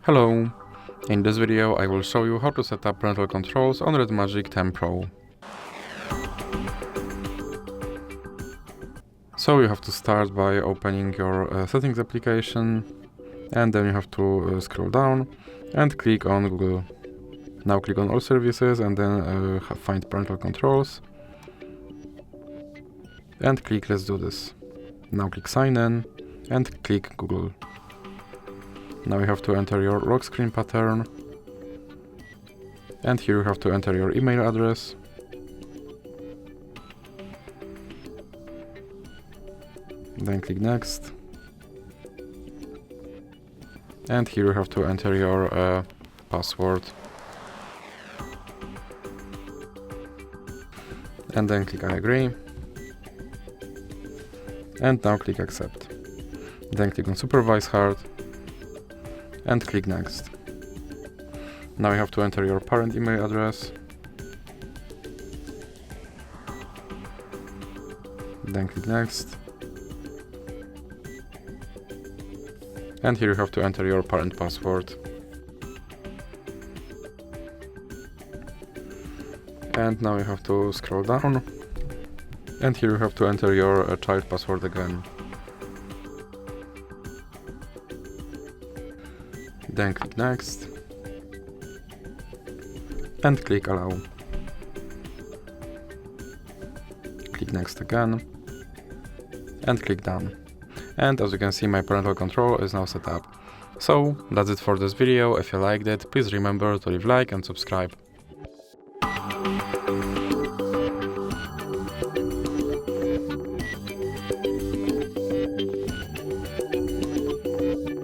Hello! In this video I will show you how to set up parental controls on Red Magic 10 Pro. So you have to start by opening your settings application, and then you have to scroll down and click on Google. Now click on all services and then find parental controls and click let's do this. Now click sign in and click Google. Now you have to enter your lock screen pattern, and here you have to enter your email address. Then click next, and here you have to enter your password, and then click I agree, and now click accept. Then click on supervise hard and click next. Now you have to enter your parent email address, then click next, and here you have to enter your parent password. And now you have to scroll down, and here you have to enter your child password again. Then click next and click allow. Click next again and click done. And as you can see, my parental control is now set up. So that's it for this video. If you liked it, please remember to leave a like and subscribe.